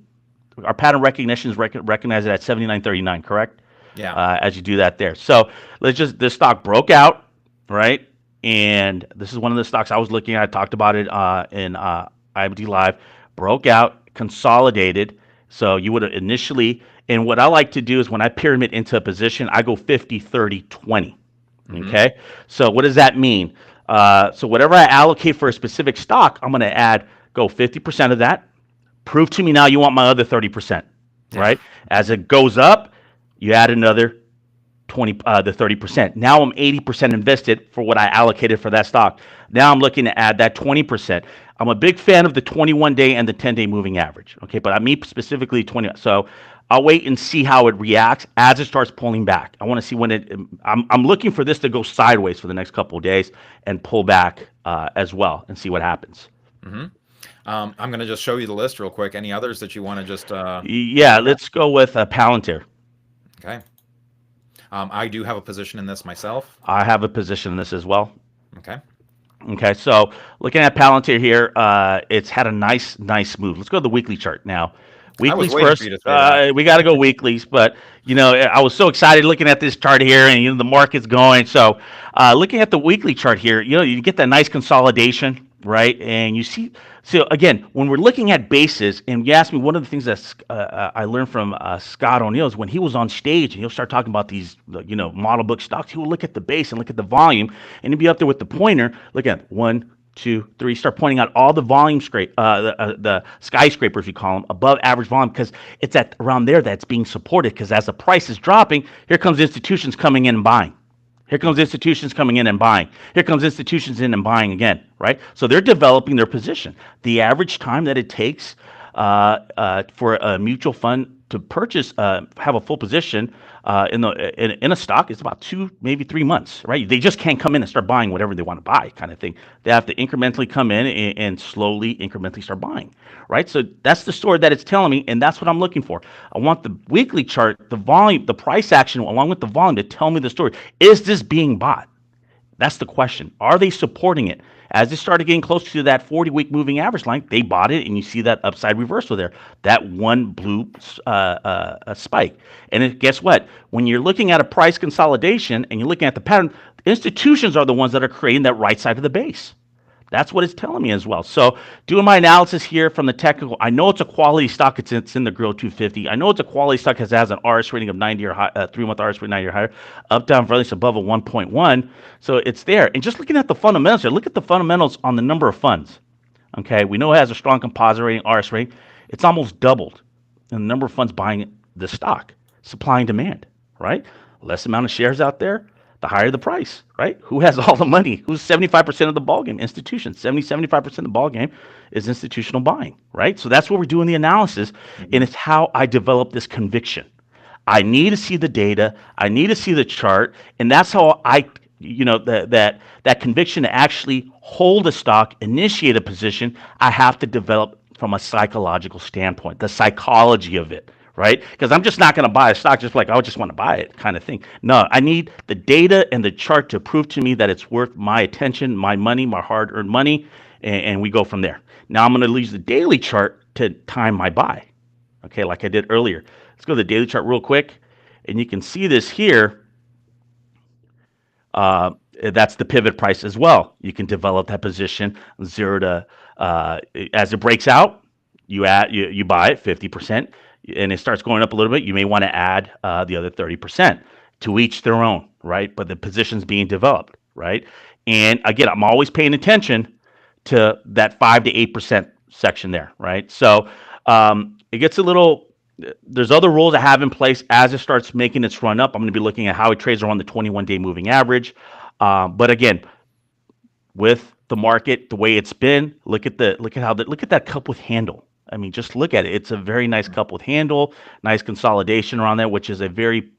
our pattern recognition is recognize it at 79.39, correct? Yeah. As you do that there. So this stock broke out, right? And this is one of the stocks I was looking at. I talked about it in IBD Live. Broke out, consolidated. So you would have initially, and what I like to do is when I pyramid into a position, I go 50, 30, 20. Mhm. Okay. So what does that mean? So whatever I allocate for a specific stock, I'm going to go 50% of that. Prove to me now you want my other 30%, Yeah. right? As it goes up, you add another 30%. Now I'm 80% invested for what I allocated for that stock. Now I'm looking to add that 20%. I'm a big fan of the 21-day and the 10-day moving average. Okay, but I mean specifically 20. So I'll wait and see how it reacts as it starts pulling back. I want to see when I'm looking for this to go sideways for the next couple of days and pull back as well and see what happens. Mhm. I'm gonna just show you the list real quick. Any others that you want to just Yeah, look at? let's go with Palantir. Okay. I do have a position in this myself. I have a position in this as well. Okay. Okay, so looking at Palantir here, it's had a nice move. Let's go to the weekly chart now. I was Weeklies waiting for first. you to say that. We got to go weeklies, but I was so excited looking at this chart here, and the market's going. So, looking at the weekly chart here, you get that nice consolidation, right? And you see, so again, when we're looking at bases, and you asked me, one of the things that I learned from Scott O'Neill is when he was on stage and he'll start talking about these, model book stocks, he will look at the base and look at the volume, and he'll be up there with the pointer, look at 1, 2, 3, start pointing out all the volume the skyscrapers, we call them, above average volume, because it's at around there that's being supported. Because as the price is dropping, here comes institutions coming in and buying. Here comes institutions coming in and buying. Here comes institutions in and buying again, right? So they're developing their position. The average time that it takes for a mutual fund to purchase, have a full position in a stock, it's about 2, maybe 3 months, right? They just can't come in and start buying whatever they want to buy, kind of thing. They have to incrementally come in and slowly, incrementally start buying, right? So that's the story that it's telling me, and that's what I'm looking for. I want the weekly chart, the volume, the price action, along with the volume, to tell me the story. Is this being bought? That's the question. Are they supporting it? As they started getting close to that 40-week moving average line, they bought it, and you see that upside reversal there, that one blue spike. And guess what? When you're looking at a price consolidation and you're looking at the pattern, institutions are the ones that are creating that right side of the base. That's what it's telling me as well. So doing my analysis here from the technical, I know it's a quality stock. It's in the Grill 250. I know it's a quality stock because it has an RS rating of 90 or high, 3-month RS rating 90 or higher, up, down, variance above a 1.1. So it's there. And just looking at the fundamentals here, look at the fundamentals on the number of funds. Okay, we know it has a strong composite rating, RS rating. It's almost doubled in the number of funds buying the stock, supply and demand, right? Less amount of shares out there, the higher the price, right? Who has all the money? Who's 75% of the ballgame? Institutions. 75% of the ballgame is institutional buying, right? So that's what we're doing the analysis, and it's how I develop this conviction. I need to see the data. I need to see the chart, and that's how I, that conviction to actually hold a stock, initiate a position, I have to develop from a psychological standpoint, the psychology of it. Right? Because I'm just not going to buy a stock just like I just want to buy it kind of thing. No, I need the data and the chart to prove to me that it's worth my attention, my money, my hard-earned money, and we go from there. Now I'm going to use the daily chart to time my buy, okay, like I did earlier. Let's go to the daily chart real quick, and you can see this here. That's the pivot price as well. You can develop that position 0 to as it breaks out, you buy it 50%. And it starts going up a little bit, you may want to add the other 30%. To each their own, right? But the position's being developed, right? And again, I'm always paying attention to that 5 to 8% section there, right? So it gets a little, there's other rules I have in place as it starts making its run up. I'm going to be looking at how it trades around the 21-day moving average. But again, with the market, the way it's been, look at that cup with handle. I mean, just look at it. It's a very nice cup with handle, nice consolidation around there, which is a very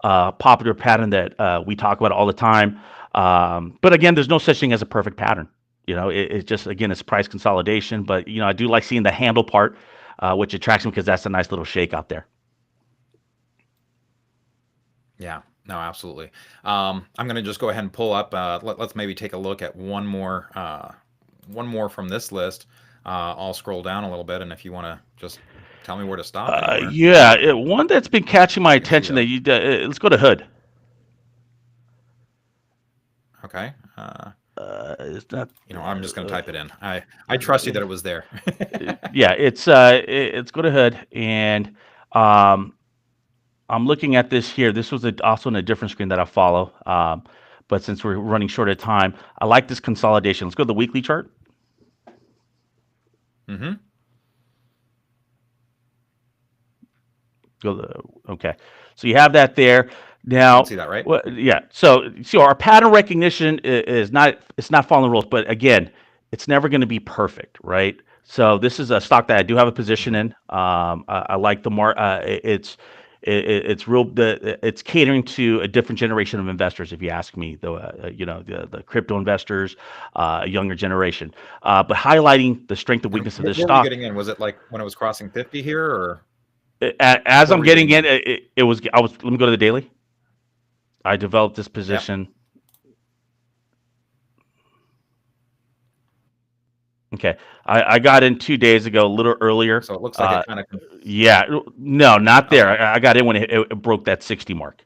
popular pattern that we talk about all the time. But again, there's no such thing as a perfect pattern. It's just, again, it's price consolidation. But, I do like seeing the handle part, which attracts me because that's a nice little shake out there. Yeah, no, absolutely. I'm going to just go ahead and pull up. Let's maybe take a look at one more from this list. I'll scroll down a little bit, and if you want to just tell me where to stop. One that's been catching my attention that you let's go to Hood. Okay. Is that? I'm just going to type it in. I trust you that it was there. Yeah, it's go to Hood, and I'm looking at this here. This was also on a different screen that I follow, but since we're running short of time, I like this consolidation. Let's go to the weekly chart. Mm-hmm. Okay, so you have that there. Now, you see that, right? Well, yeah. So our pattern recognition is not following rules, but again, it's never going to be perfect, right? So this is a stock that I do have a position in. I like the it's catering to a different generation of investors, if you ask me. The crypto investors, a younger generation. But highlighting the strength and weakness of this stock. Where were you getting in? Was it like when it was crossing 50 here, or? As I'm getting in, it was. Let me go to the daily. I developed this position. Yep. Okay, I got in 2 days ago, a little earlier. So it looks like it kind of. Yeah, no, not there. Okay. I got in when it broke that 60 mark.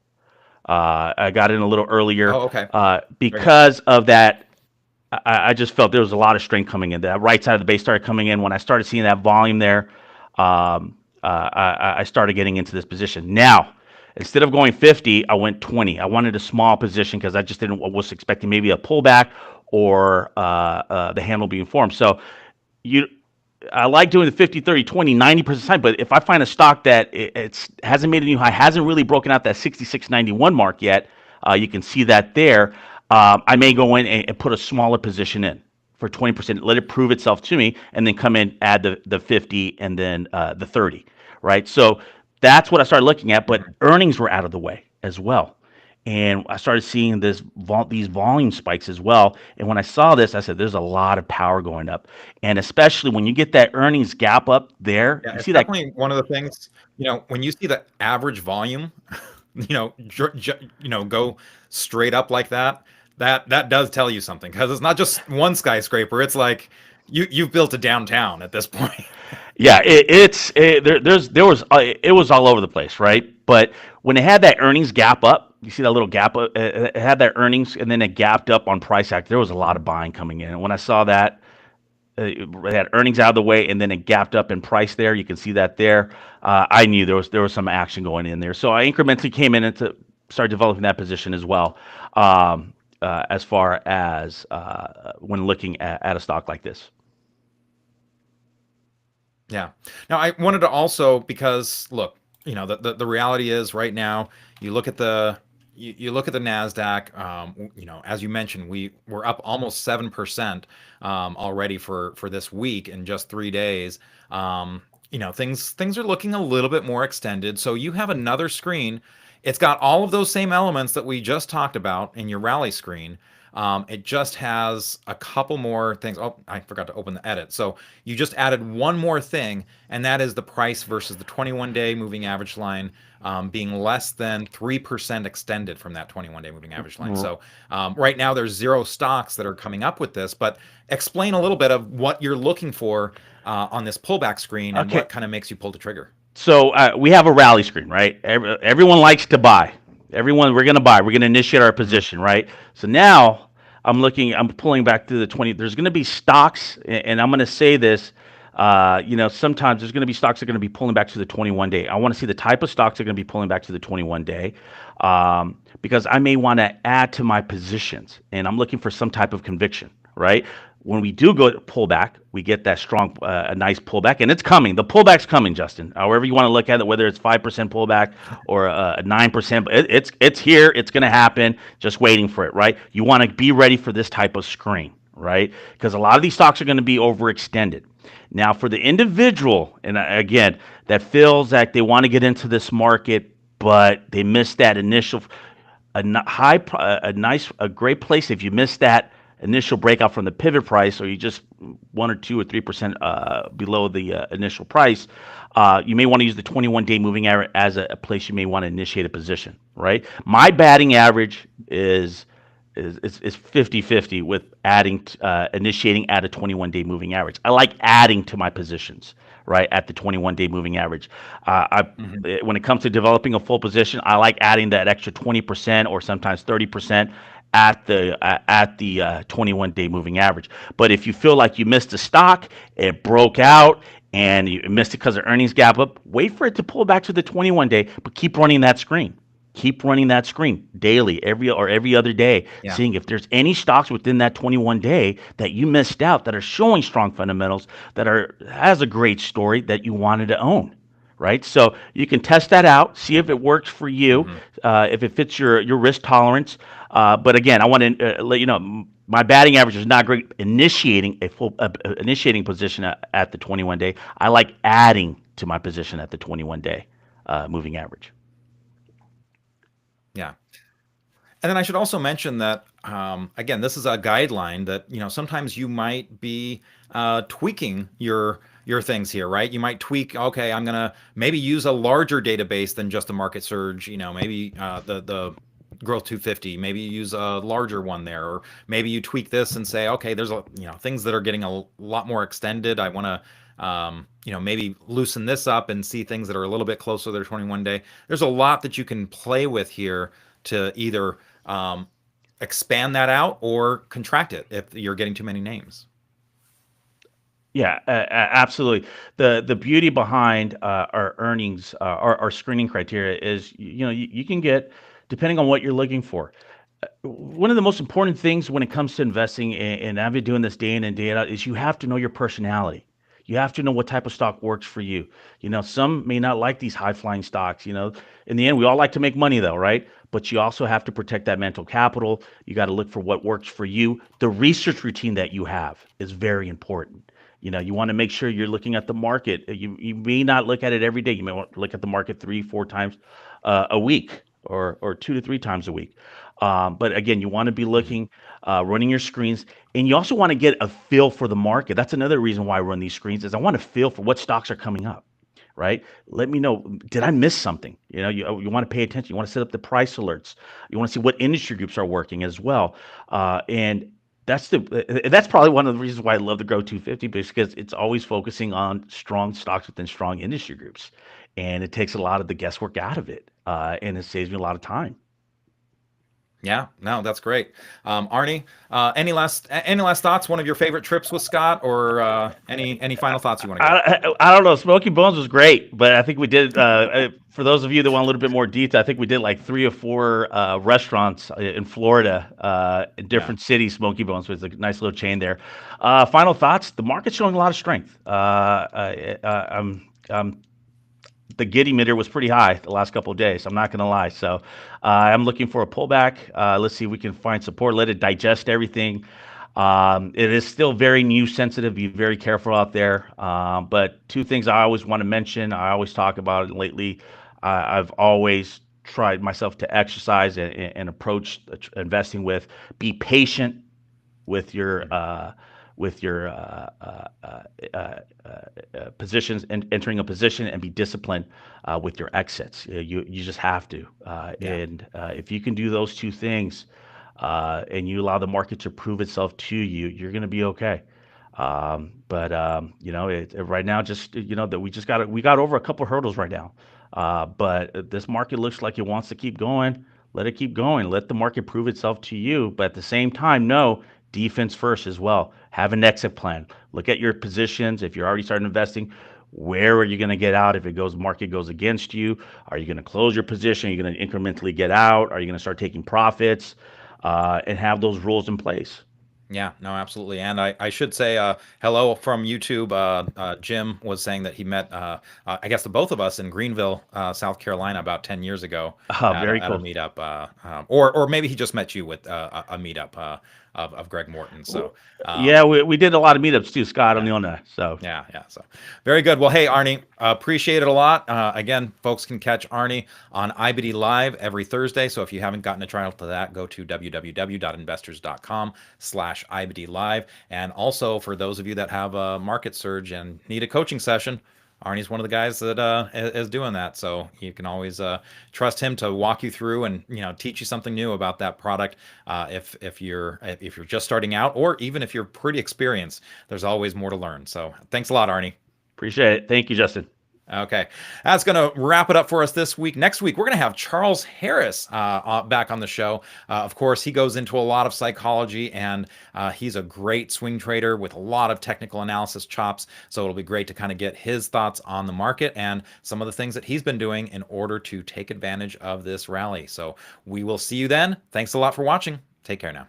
I got in a little earlier. Oh, okay. Because of that, I just felt there was a lot of strength coming in. That right side of the base started coming in. When I started seeing that volume there, I started getting into this position. Now, instead of going 50, I went 20. I wanted a small position because I just was expecting maybe a pullback or the handle being formed. So I like doing the 50, 30, 20, 90% time, but if I find a stock that it hasn't made a new high, hasn't really broken out that 66.91 mark yet, you can see that there, I may go in and put a smaller position in for 20%, let it prove itself to me, and then come in, add the 50 and then the 30, right? So that's what I started looking at. But earnings were out of the way as well, and I started seeing these volume spikes as well. And when I saw this, I said, "There's a lot of power going up," and especially when you get that earnings gap up there, Yeah, you it's see that. definitely one of the things, when you see the average volume, go straight up like that, that does tell you something because it's not just one skyscraper. It's like you've built a downtown at this point. Yeah, there was it was all over the place, right? But when it had that earnings gap up, you see that little gap. It had that earnings, and then it gapped up on price act. There was a lot of buying coming in, and when I saw that, it had earnings out of the way, and then it gapped up in price. There, you can see that there. I knew there was some action going in there, so I incrementally came in and to start developing that position as well. As far as when looking at a stock like this. Yeah. Now I wanted to also, because look, the reality is right now you look at you look at the Nasdaq. As you mentioned, we're up almost 7% already for this week in just 3 days. Things are looking a little bit more extended. So you have another screen. It's got all of those same elements that we just talked about in your rally screen. It just has a couple more things. Oh, I forgot to open the edit. So you just added one more thing, and that is the price versus the 21-day moving average line being less than 3% extended from that 21-day moving average line. So right now there's 0 stocks that are coming up with this, but explain a little bit of what you're looking for on this pullback screen and Okay, what kind of makes you pull the trigger. so we have a rally screen, right? Everyone likes to buy. We're going to buy. We're going to initiate our position, right? So now I'm pulling back to the 20. There's going to be stocks, and I'm going to say this. Sometimes there's going to be stocks that are going to be pulling back to the 21 day. I want to see the type of stocks that are going to be pulling back to the 21 day, because I may want to add to my positions, and I'm looking for some type of conviction, right? When we do go pull back, we get that strong, a nice pullback, and it's coming. The pullback's coming, Justin. However you want to look at it, whether it's 5% pullback or a 9%, it's here. It's going to happen. Just waiting for it, right? You want to be ready for this type of screen, right? Because a lot of these stocks are going to be overextended. Now, for the individual, and again, that feels like they want to get into this market, but they missed that initial, a great place. If you missed that initial breakout from the pivot price, or you just 1 or 2 or 3% below the initial price, you may want to use the 21-day moving average as a place you may want to initiate a position, right? My batting average is 50-50 with initiating at a 21-day moving average. I like adding to my positions, right, at the 21-day moving average. When it comes to developing a full position, I like adding that extra 20% or sometimes 30% at the 21-day moving average. But if you feel like you missed a stock, it broke out, and you missed it because of earnings gap up, wait for it to pull back to the 21-day, but keep running that screen. Keep running that screen daily, every other day, Yeah. seeing if there's any stocks within that 21-day that you missed out that are showing strong fundamentals, has a great story that you wanted to own, right? So you can test that out, see if it works for you, if it fits your risk tolerance. But again, I want to let you know my batting average is not great initiating initiating position at the 21-day. I like adding to my position at the 21-day moving average. Yeah. And then I should also mention that, again, this is a guideline that, sometimes you might be tweaking your things here, right? You might tweak, okay, I'm going to maybe use a larger database than just a market surge, maybe the growth 250, maybe you use a larger one there, or maybe you tweak this and say, okay, there's things that are getting a lot more extended. I want to maybe loosen this up and see things that are a little bit closer to their 21-day. There's a lot that you can play with here to either expand that out or contract it if you're getting too many names. Yeah, absolutely. The beauty behind our earnings, our screening criteria is, you can get, depending on what you're looking for. One of the most important things when it comes to investing, and I've been doing this day in and day out, is you have to know your personality. You have to know what type of stock works for you. Some may not like these high flying stocks. In the end, we all like to make money though, right? But you also have to protect that mental capital. You got to look for what works for you. The research routine that you have is very important. You want to make sure you're looking at the market. You may not look at it every day. You may want to look at the market 3-4 times a week, or 2 to 3 times a week. But again, you want to be Mhm. looking, running your screens, and you also want to get a feel for the market. That's another reason why I run these screens, is I want to feel for what stocks are coming up. Right? Let me know, did I miss something? You want to pay attention. You want to set up the price alerts. You want to see what industry groups are working as well. And that's probably one of the reasons why I love the Grow 250, because it's always focusing on strong stocks within strong industry groups, and it takes a lot of the guesswork out of it, and it saves me a lot of time. Yeah, no, that's great. Arnie, any last thoughts? One of your favorite trips with Scott, or any final thoughts you want to give? I don't know. Smoky Bones was great, but I think we did. For those of you that want a little bit more detail, I think we did like 3 or 4 restaurants in Florida, in Yeah, different cities. Smoky Bones was a nice little chain there. Final thoughts: the market's showing a lot of strength. The Giddy meter was pretty high the last couple of days. I'm not going to lie. So I'm looking for a pullback. Let's see if we can find support. Let it digest everything. It is still very news sensitive. Be very careful out there. But 2 things I always want to mention. I always talk about it lately. I've always tried myself to exercise and approach investing with: be patient with your positions, and entering a position, and be disciplined with your exits. You just have to. yeah, And if you can do those 2 things, and you allow the market to prove itself to you, you're going to be okay. But right now, just that we got over a couple hurdles right now. But this market looks like it wants to keep going. Let it keep going. Let the market prove itself to you. But at the same time, no, defense first as well. Have an exit plan. Look at your positions. If you're already starting investing, where are you going to get out if market goes against you? Are you going to close your position? Are you going to incrementally get out? Are you going to start taking profits? And have those rules in place. yeah. No, absolutely. And I should say hello from YouTube. Jim was saying that he met, I guess, the both of us in Greenville, South Carolina, about 10 years ago at Very a cool. meetup. Or maybe he just met you with a meetup of Greg Morton. So, Yeah, um, we did a lot of meetups too, Scott, on yeah. the owner. So Yeah, yeah. So very good. Well, hey, Arnie, appreciate it a lot. Again, folks can catch Arnie on IBD Live every Thursday. So if you haven't gotten a trial to that, go to www.investors.com/IBD Live. And also for those of you that have a market surge and need a coaching session, Arnie's one of the guys that is doing that. So you can always trust him to walk you through and teach you something new about that product. If you're just starting out, or even if you're pretty experienced, there's always more to learn. So thanks a lot, Arnie. appreciate it. Thank you, Justin. Okay, that's going to wrap it up for us this week. Next week, we're going to have Charles Harris back on the show. Of course, he goes into a lot of psychology, and he's a great swing trader with a lot of technical analysis chops. So it'll be great to kind of get his thoughts on the market and some of the things that he's been doing in order to take advantage of this rally. So we will see you then. Thanks a lot for watching. Take care now.